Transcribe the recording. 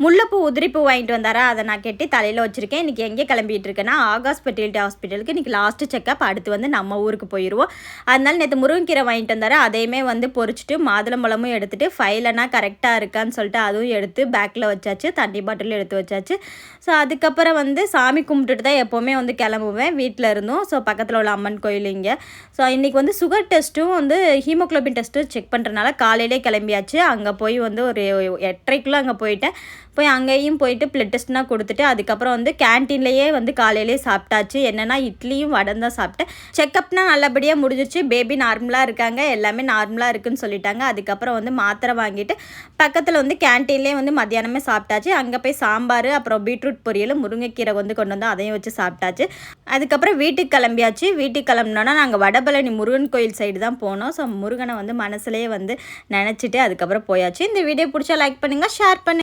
முல்லைப்பூ உதிரிப்பூ வாங்கிட்டு வந்தாரா, அதை நான் கெட்டி தலையில் வச்சுருக்கேன். இன்றைக்கி எங்கே கிளம்பிட்டு இருக்கேன்னா ஆகாஷ் ஃபெர்டிலிட்டி ஹாஸ்பிட்டலுக்கு. இன்றைக்கி லாஸ்ட்டு செக்கப். அடுத்து வந்து நம்ம ஊருக்கு போயிடுவோம். அதனால நேற்று முருங்கைக்கீரை வாங்கிட்டு வந்தாரா, அதையுமே வந்து பொரிச்சிட்டு மாதுளம்பழமும் எடுத்துகிட்டு ஃபைலெல்லாம் கரெக்டாக இருக்கான்னு சொல்லிட்டு அதுவும் எடுத்து பேக்கில் வச்சாச்சு. தண்ணி பாட்டிலும் எடுத்து வச்சாச்சு. ஸோ அதுக்கப்புறம் வந்து சாமி கும்பிட்டுட்டு தான் எப்போவுமே வந்து கிளம்புவேன் வீட்டில் இருந்தும். ஸோ பக்கத்தில் உள்ள அம்மன் கோயில் இங்கே. ஸோ இன்றைக்கி வந்து சுகர் டெஸ்ட்டும் வந்து ஹீமோக்ளோபின் டெஸ்ட்டும் செக் பண்ணுறதுனால காலையிலே கிளம்பியாச்சு. அங்கே போய் வந்து ஒரு 8:30க்குள்ளே அங்கே போயிட்டேன். போய் அங்கேயும் போயிட்டு பிளட் டெஸ்ட்னால் கொடுத்துட்டு அதுக்கப்புறம் வந்து கேன்டீன்லேயே வந்து காலையிலே சாப்பிட்டாச்சு. என்னென்னா இட்லியும் வடம் தான் சாப்பிட்டேன். செக்கப்னால் நல்லபடியாக முடிஞ்சிச்சு. பேபி நார்மலாக இருக்காங்க, எல்லாமே நார்மலாக இருக்குதுன்னு சொல்லிட்டாங்க. அதுக்கப்புறம் வந்து மாத்திரை வாங்கிட்டு பக்கத்தில் வந்து கேன்டீன்லேயே வந்து மத்தியானமே சாப்பிட்டாச்சு. அங்கே போய் சாம்பார், அப்புறம் பீட்ரூட் பொரியல், முருங்கைக்கீரை வந்து கொண்டு வந்து அதையும் வச்சு சாப்பிட்டாச்சு. அதுக்கப்புறம் வீட்டுக்கு கிளம்பியாச்சு. வீட்டுக்கு கிளம்புனோன்னா நாங்கள் வடபழனி முருகன் கோயில் சைடு தான் போனோம். ஸோ முருகனை வந்து மனசுலேயே வந்து நினச்சிட்டு அதுக்கப்புறம் போயாச்சு. இந்த வீடியோ பிடிச்சா லைக் பண்ணுங்கள், ஷேர் பண்ணுங்கள்.